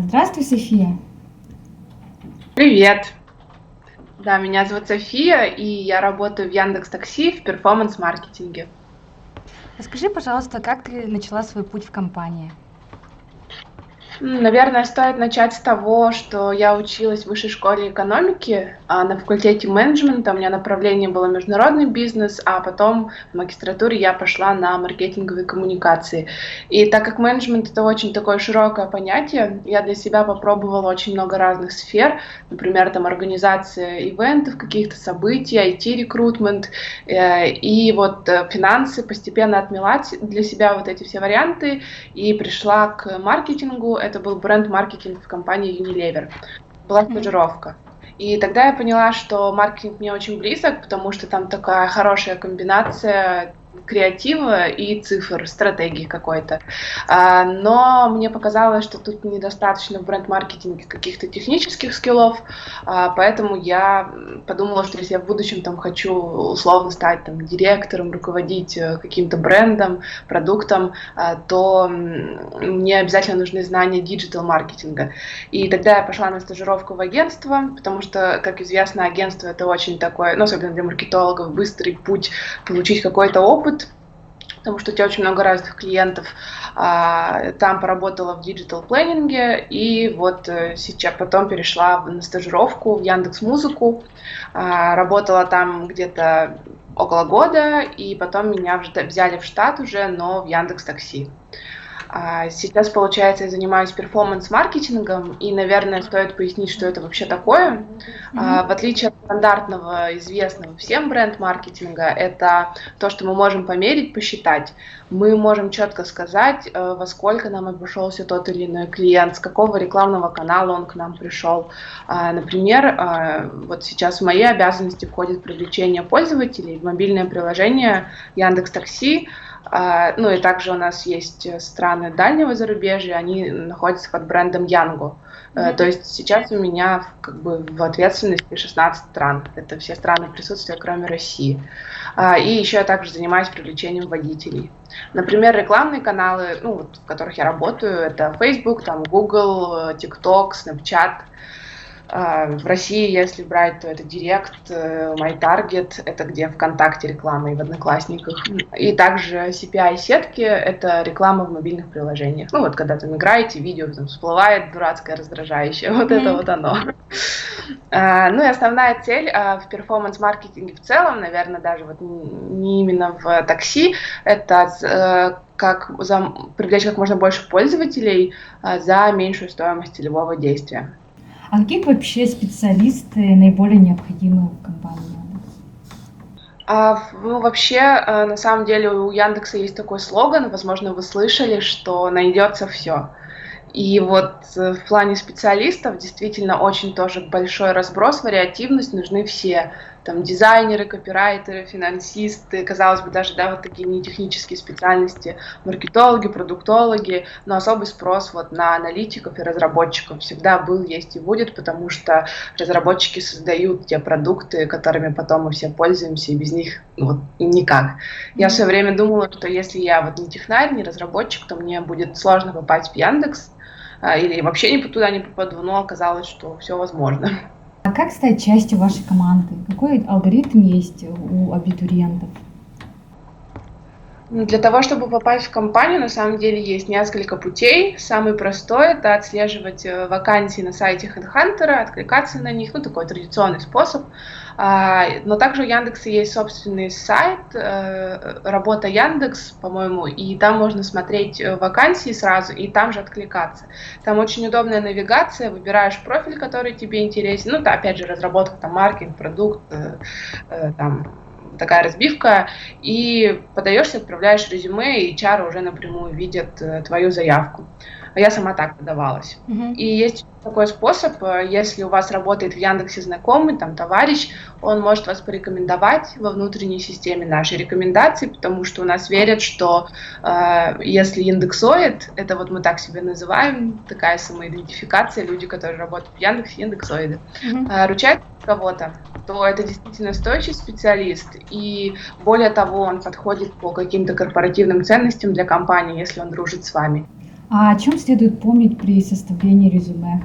Здравствуй, София. Привет! Да, меня зовут София, и я работаю в Яндекс Такси в перформанс-маркетинге. Расскажи, пожалуйста, как ты начала свой путь в компании? Наверное, стоит начать с того, что я училась в высшей школе экономики, а на факультете менеджмента у меня направление было международный бизнес, а потом в магистратуре я пошла на маркетинговые коммуникации. И так как менеджмент — это очень такое широкое понятие, я для себя попробовала очень много разных сфер, например, там организация ивентов, каких-то событий, IT-рекрутмент, и вот финансы, постепенно отмела для себя вот эти все варианты и пришла к маркетингу. Это был бренд-маркетинг в компании Unilever. Была Мгм. стажировка. И тогда я поняла, что маркетинг мне очень близок, потому что там такая хорошая комбинация креатива и цифр, стратегии какой-то. Но мне показалось, что тут недостаточно в бренд-маркетинге каких-то технических скиллов, поэтому я подумала, что если я в будущем там хочу условно стать там директором, руководить каким-то брендом, продуктом, то мне обязательно нужны знания диджитал-маркетинга. И тогда я пошла на стажировку в агентство, потому что, как известно, агентство — это очень такой, ну, особенно для маркетологов, быстрый путь получить какой-то опыт, потому что у тебя очень много разных клиентов. Там поработала в диджитал-планинге, и вот сейчас потом перешла на стажировку в Яндекс.Музыку. Работала там где-то около года, и потом меня взяли в штат уже, но в Яндекс.Такси. Сейчас, получается, я занимаюсь перформанс-маркетингом, и, наверное, стоит пояснить, что это вообще такое. Мгм. В отличие от стандартного, известного всем бренд-маркетинга, это то, что мы можем померить, посчитать. Мы можем четко сказать, во сколько нам обошелся тот или иной клиент, с какого рекламного канала он к нам пришел. Например, вот сейчас в мои обязанности входит привлечение пользователей в мобильное приложение Яндекс.Такси. Ну и также у нас есть страны дальнего зарубежья, они находятся под брендом Янго. То Мгм. есть сейчас у меня как бы в ответственности 16 стран. Это все страны присутствия, кроме России. И еще я также занимаюсь привлечением водителей. Например, рекламные каналы, ну, вот, в которых я работаю, это Facebook, там, Google, TikTok, Snapchat. В России, если брать, то это Директ, MyTarget, это где ВКонтакте реклама и в Одноклассниках. И также CPI-сетки — это реклама в мобильных приложениях. Ну вот когда там играете, видео там всплывает дурацкое, раздражающее, вот это Мгм. вот оно. Ну и основная цель в перформанс-маркетинге в целом, наверное, даже вот не именно в такси, это как привлечь как можно больше пользователей за меньшую стоимость целевого действия. А какие вообще специалисты наиболее необходимы в компании Яндекс? Ну, вообще, на самом деле у Яндекса есть такой слоган, возможно, вы слышали, что найдется все. И вот в плане специалистов действительно очень тоже большой разброс, вариативность, нужны все. Там дизайнеры, копирайтеры, финансисты, казалось бы, даже да, вот такие нетехнические специальности, маркетологи, продуктологи, но особый спрос вот на аналитиков и разработчиков всегда был, есть и будет, потому что разработчики создают те продукты, которыми потом мы все пользуемся, и без них вот никак. Я в Мгм. свое время думала, что если я вот не технарь, не разработчик, то мне будет сложно попасть в Яндекс, или вообще туда не попаду, но оказалось, что все возможно. А как стать частью вашей команды? Какой алгоритм есть у абитуриентов? Для того, чтобы попасть в компанию, на самом деле есть несколько путей. Самый простой — это отслеживать вакансии на сайте HeadHunter, откликаться на них, ну, такой традиционный способ. Но также у Яндекса есть собственный сайт, Работа Яндекс, по-моему, и там можно смотреть вакансии сразу и там же откликаться. Там очень удобная навигация, выбираешь профиль, который тебе интересен. Ну, да, опять же, разработка, там, маркетинг, продукт, там, такая разбивка, и подаешься, отправляешь резюме, и HR уже напрямую видят твою заявку. А я сама так подавалась. Мгм. И есть такой способ, если у вас работает в Яндексе знакомый, там товарищ, он может вас порекомендовать во внутренней системе нашей рекомендации, потому что у нас верят, что если индексоид, это вот мы так себя называем, такая самоидентификация, люди, которые работают в Яндексе, индексоиды, Мгм. ручают кого-то, то это действительно стоящий специалист, и более того, он подходит по каким-то корпоративным ценностям для компании, если он дружит с вами. А о чем следует помнить при составлении резюме?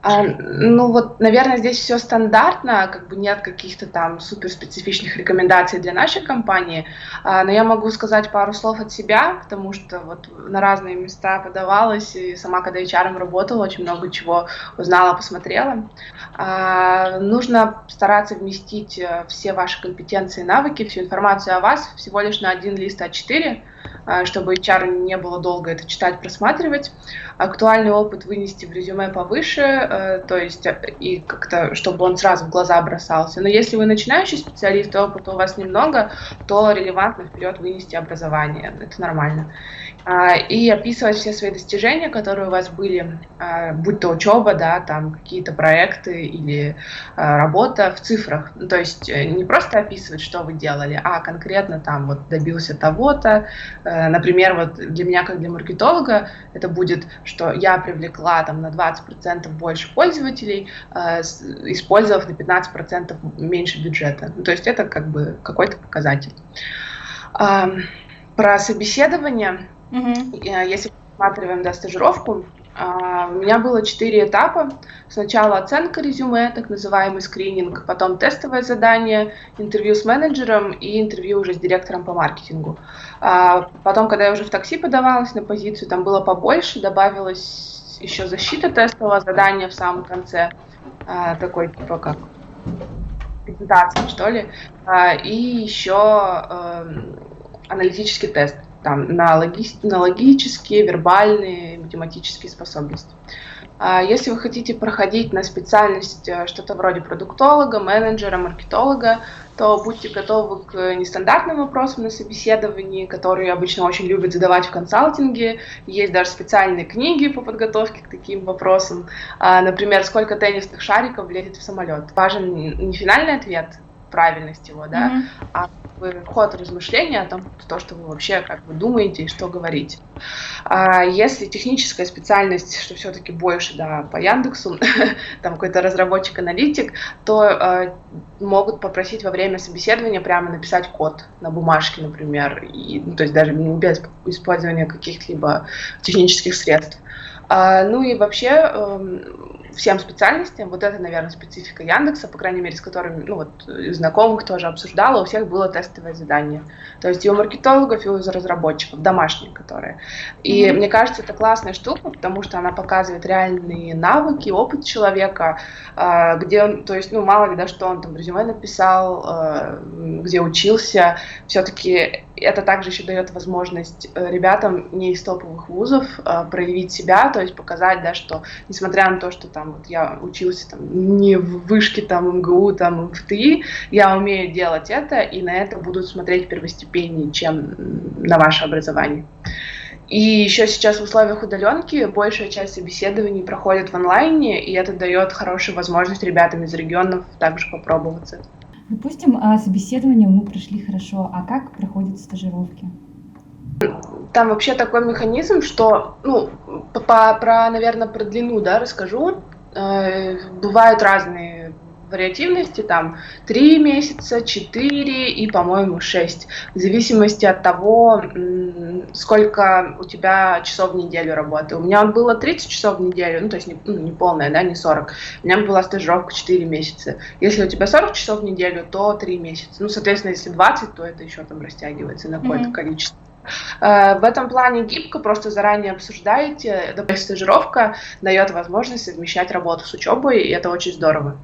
Ну вот, наверное, здесь все стандартно, как бы нет каких-то там суперспецифичных рекомендаций для нашей компании, но я могу сказать пару слов от себя, потому что вот на разные места подавалась, и сама, когда HR работала, очень много чего узнала, посмотрела. Нужно стараться вместить все ваши компетенции и навыки, всю информацию о вас всего лишь на один лист А4, чтобы HR не было долго это читать, просматривать. Актуальный опыт вынести в резюме повыше, то есть и как-то, чтобы он сразу в глаза бросался. Но если вы начинающий специалист, и опыта у вас немного, то релевантно вперед вынести образование. Это нормально. И описывать все свои достижения, которые у вас были, будь то учеба, да, там какие-то проекты или работа в цифрах. То есть не просто описывать, что вы делали, а конкретно там вот добился того-то. Например, вот для меня, как для маркетолога, это будет, что я привлекла там на 20% больше пользователей, использовав на 15% меньше бюджета. То есть это как бы какой-то показатель. Про собеседование. Если рассматриваем, да, стажировку, у меня было 4 этапа. Сначала оценка резюме, так называемый скрининг, потом тестовое задание, интервью с менеджером и интервью уже с директором по маркетингу. Потом, когда я уже в такси подавалась на позицию, там было побольше, добавилась еще защита тестового задания в самом конце, такой типа как презентация, что ли, и еще аналитический тест. Там, на логические, вербальные, математические способности. Если вы хотите проходить на специальность что-то вроде продуктолога, менеджера, маркетолога, то будьте готовы к нестандартным вопросам на собеседовании, которые обычно очень любят задавать в консалтинге. Есть даже специальные книги по подготовке к таким вопросам. Например, сколько теннисных шариков влезет в самолет. Важен не финальный ответ, правильность его, да, а ход размышления о том, что вы вообще как бы думаете и что говорите. Если техническая специальность, что все-таки больше, да, по Яндексу, там какой-то разработчик-аналитик, то могут попросить во время собеседования прямо написать код на бумажке, например, то есть даже без использования каких-либо технических средств. Ну и вообще всем специальностям, вот это, наверное, специфика Яндекса, по крайней мере, с которыми, ну вот, знакомых тоже обсуждала, у всех было тестовое задание. То есть и у маркетологов, и у разработчиков, домашние которые. И мне кажется, это классная штука, потому что она показывает реальные навыки, опыт человека, где он, то есть, ну, мало ли, да, что он там в резюме написал, где учился, все-таки это также еще дает возможность ребятам не из топовых вузов проявить себя, то есть показать, да, что несмотря на то, что там вот я учился там не в вышке там МГУ, там МФТИ, я умею делать это, и на это будут смотреть первостепеннее, чем на ваше образование. И еще сейчас в условиях удаленки большая часть собеседований проходит в онлайне, и это дает хорошую возможность ребятам из регионов также попробоваться. Допустим, собеседование мы прошли хорошо, а как проходят стажировки? Там вообще такой механизм, что, ну, наверное, про длину, да, расскажу. Бывают разные вариативности, там 3 месяца, 4 и, по-моему, 6, в зависимости от того, сколько у тебя часов в неделю работы. У меня было 30 часов в неделю, ну, то есть не полная, да, не 40. У меня была стажировка 4 месяца. Если у тебя 40 часов в неделю, то 3 месяца. Ну, соответственно, если 20, то это еще там растягивается на какое-то количество. В этом плане гибко, просто заранее обсуждаете. Допустим, стажировка дает возможность совмещать работу с учебой, и это очень здорово.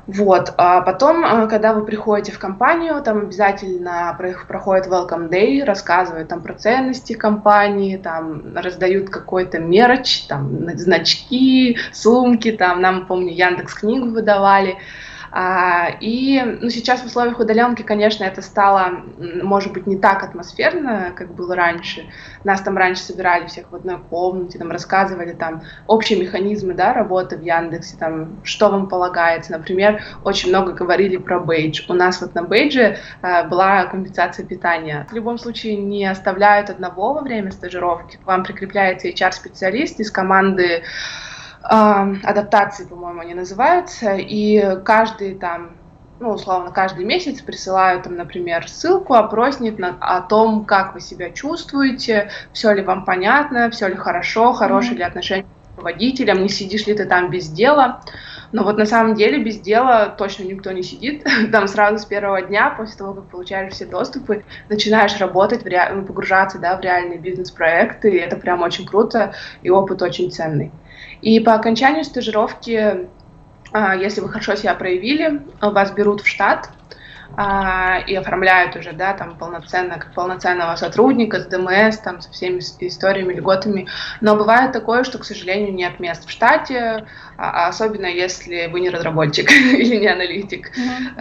Вот. А потом, когда вы приходите в компанию, там обязательно проходит welcome day, рассказывают там про ценности компании, там раздают какой-то мерч, там значки, сумки, там нам, помню, Яндекс.Книгу выдавали. И сейчас в условиях удаленки, конечно, это стало, может быть, не так атмосферно, как было раньше. Нас там раньше собирали всех в одной комнате, там рассказывали там общие механизмы, да, работы в Яндексе, там, что вам полагается. Например, очень много говорили про бейдж. У нас вот на бейдже была компенсация питания. В любом случае не оставляют одного во время стажировки. К вам прикрепляется HR-специалист из команды адаптации, по-моему, они называются, и каждый там ну, условно, каждый месяц присылаю там, например, ссылку, опросник о том, как вы себя чувствуете, все ли вам понятно, все ли хорошо, хорошие ли отношения с руководителем, не сидишь ли ты там без дела. Но вот на самом деле без дела точно никто не сидит. Там сразу с первого дня, после того, как получаешь все доступы, начинаешь работать, погружаться, да, в реальные бизнес-проекты, и это прям очень круто, и опыт очень ценный. И по окончанию стажировки, если вы хорошо себя проявили, вас берут в штат и оформляют уже, да, там полноценно, как полноценного сотрудника с ДМС, там, со всеми историями, льготами. Но бывает такое, что, к сожалению, нет мест в штате, особенно если вы не разработчик или не аналитик.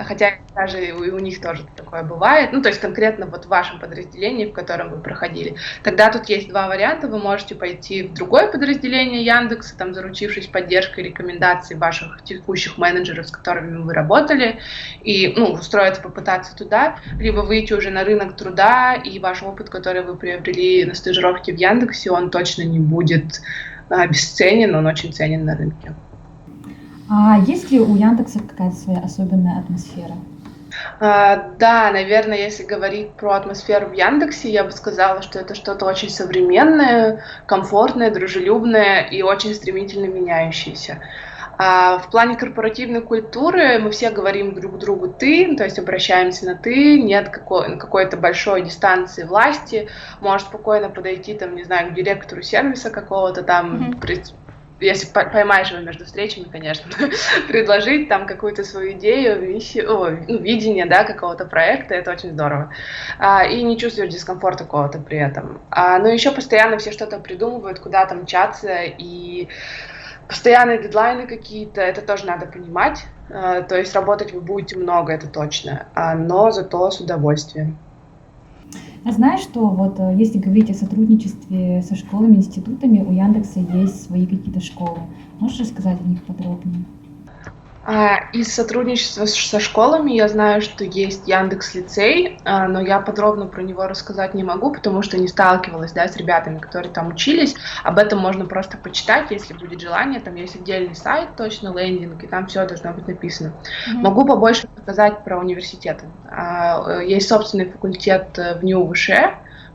Хотя даже и у них тоже такое бывает. Ну, то есть конкретно вот в вашем подразделении, в котором вы проходили. Тогда тут есть два варианта. Вы можете пойти в другое подразделение Яндекса, там, заручившись поддержкой рекомендаций ваших текущих менеджеров, с которыми вы работали, и, ну, устроиться, попытаться туда, либо выйти уже на рынок труда, и ваш опыт, который вы приобрели на стажировке в Яндексе, он точно не будет обесценен, он очень ценен на рынке. А есть ли у Яндекса какая-то своя особенная атмосфера? Да, наверное, если говорить про атмосферу в Яндексе, я бы сказала, что это что-то очень современное, комфортное, дружелюбное и очень стремительно меняющееся. В плане корпоративной культуры мы все говорим друг другу «ты», то есть обращаемся на «ты», нет какой-то большой дистанции власти, можешь спокойно подойти, там, не знаю, к директору сервиса какого-то там, если поймаешь его между встречами, конечно, предложить там какую-то свою идею, видение, да, какого-то проекта, это очень здорово. И не чувствуешь дискомфорта какого-то при этом. Но еще постоянно все что-то придумывают, куда-то мчаться, и постоянные дедлайны какие-то, это тоже надо понимать. То есть работать вы будете много, это точно, но зато с удовольствием. Я знаю, что вот если говорить о сотрудничестве со школами, институтами, у Яндекса есть свои какие-то школы. Можешь рассказать о них подробнее? Из сотрудничества со школами я знаю, что есть Яндекс.Лицей, но я подробно про него рассказать не могу, потому что не сталкивалась, да, с ребятами, которые там учились. Об этом можно просто почитать, если будет желание. Там есть отдельный сайт, точно, лендинг, и там все должно быть написано. Могу побольше рассказать про университеты. Есть собственный факультет в НИУ-ВШ,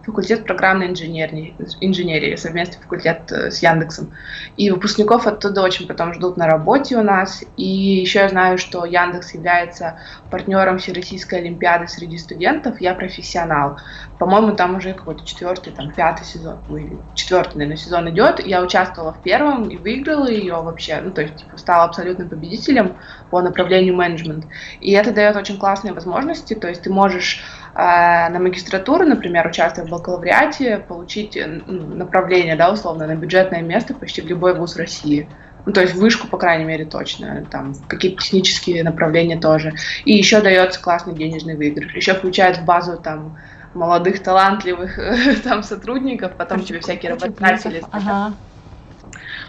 факультет программной инженерии, совместный факультет с Яндексом. И выпускников оттуда очень потом ждут на работе у нас. И еще я знаю, что Яндекс является партнером Всероссийской олимпиады среди студентов «Я профессионал». По-моему, там уже какой-то пятый сезон, четвертый, наверное, сезон идет. Я участвовала в первом и выиграла ее вообще, ну, то есть стала абсолютным победителем по направлению менеджмент. И это дает очень классные возможности, то есть ты можешь на магистратуру, например, участвуя в бакалавриате, получить направление, да, условно, на бюджетное место почти в любой вуз России. Ну, то есть вышку, по крайней мере, точно, там какие-то технические направления тоже. И еще дается классный денежный выигрыш. Еще включают в базу там молодых, талантливых там сотрудников, потом тебе всякие работодатели.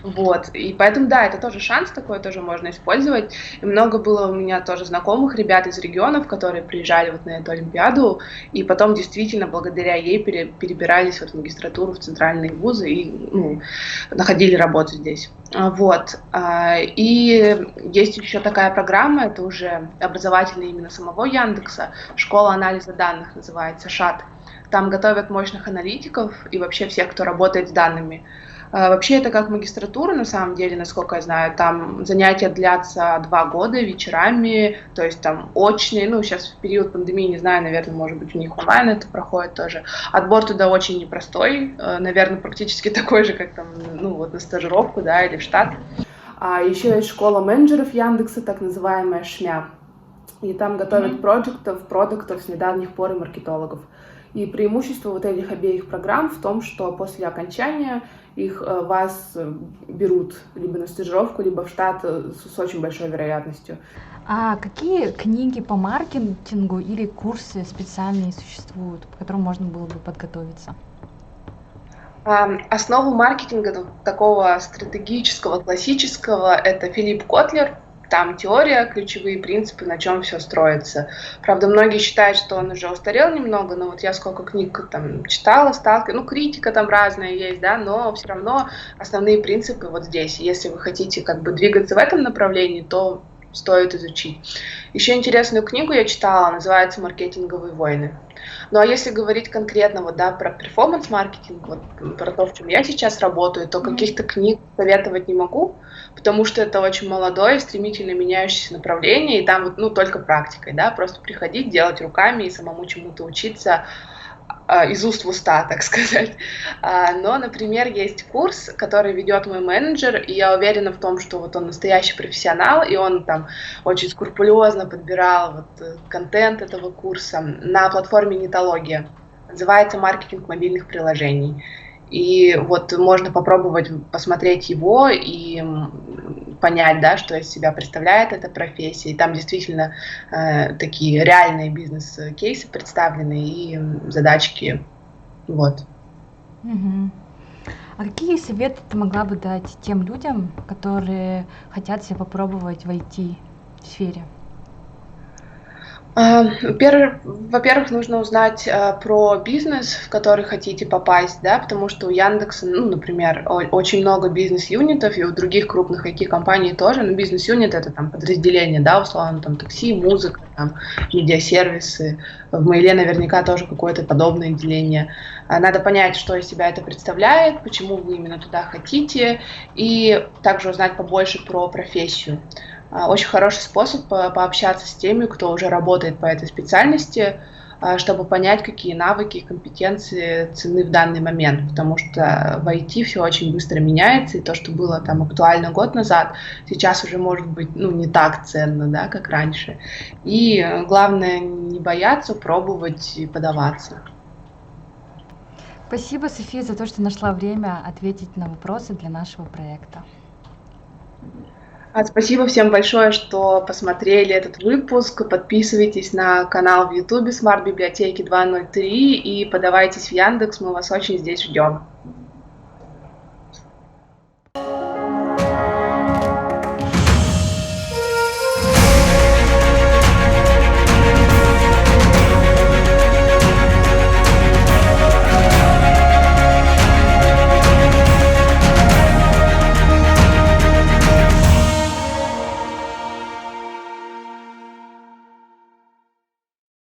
Вот, и поэтому, да, это тоже шанс такой, тоже можно использовать. И много было у меня тоже знакомых ребят из регионов, которые приезжали вот на эту олимпиаду, и потом действительно благодаря ей перебирались вот в магистратуру, в центральные вузы и находили работу здесь. Вот. И есть еще такая программа, это уже образовательная именно самого Яндекса, школа анализа данных называется, ШАТ. Там готовят мощных аналитиков и вообще всех, кто работает с данными. Вообще это как магистратура, на самом деле, насколько я знаю, там занятия длятся 2 года вечерами, то есть там очные, сейчас в период пандемии, не знаю, наверное, может быть у них онлайн это проходит тоже. Отбор туда очень непростой, наверное, практически такой же, как там, вот на стажировку, да, или в штат. Еще есть школа менеджеров Яндекса, так называемая ШМЯ, и там готовят продуктов с недавних пор и маркетологов. И преимущество вот этих обеих программ в том, что после окончания вас берут либо на стажировку, либо в штат с очень большой вероятностью. А какие книги по маркетингу или курсы специальные существуют, по которым можно было бы подготовиться? Основу маркетинга такого стратегического, классического — это Филипп Котлер. Там теория, ключевые принципы, на чем все строится. Правда, многие считают, что он уже устарел немного, но вот я сколько книг там читала, сталкивалась, критика там разная есть, да, но все равно основные принципы вот здесь. Если вы хотите как бы двигаться в этом направлении, то стоит изучить. Еще интересную книгу я читала, называется «Маркетинговые войны». Ну а если говорить конкретно вот, да, про перформанс-маркетинг, вот, про то, в чем я сейчас работаю, то каких-то книг советовать не могу, потому что это очень молодое, стремительно меняющееся направление, и там вот, ну, только практикой, да, просто приходить, делать руками и самому чему-то учиться из уст в уста, так сказать. Но, например, есть курс, который ведет мой менеджер, и я уверена в том, что вот он настоящий профессионал, и он там очень скрупулезно подбирал вот контент этого курса на платформе Нетология. Называется «Маркетинг мобильных приложений». И вот можно попробовать посмотреть его и понять, да, что из себя представляет эта профессия. И там действительно такие реальные бизнес-кейсы представлены и задачки. Вот. Мгм. А какие советы ты могла бы дать тем людям, которые хотят себя попробовать в IT-сфере? Во-первых, нужно узнать про бизнес, в который хотите попасть, да, потому что у Яндекса, ну, например, очень много бизнес-юнитов, и у других крупных IT-компаний тоже, но бизнес-юнит — это там подразделение, да, условно, там такси, музыка, там, медиасервисы, в Mail наверняка тоже какое-то подобное деление. Надо понять, что из себя это представляет, почему вы именно туда хотите, и также узнать побольше про профессию. Очень хороший способ пообщаться с теми, кто уже работает по этой специальности, чтобы понять, какие навыки и компетенции ценны в данный момент, потому что в IT все очень быстро меняется, и то, что было там актуально год назад, сейчас уже может быть, ну, не так ценно, да, как раньше. И главное не бояться, пробовать и подаваться. Спасибо, София, за то, что нашла время ответить на вопросы для нашего проекта. Спасибо всем большое, что посмотрели этот выпуск. Подписывайтесь на канал в YouTube Smart Библиотеки 203 и подавайтесь в Яндекс. Мы вас очень здесь ждем.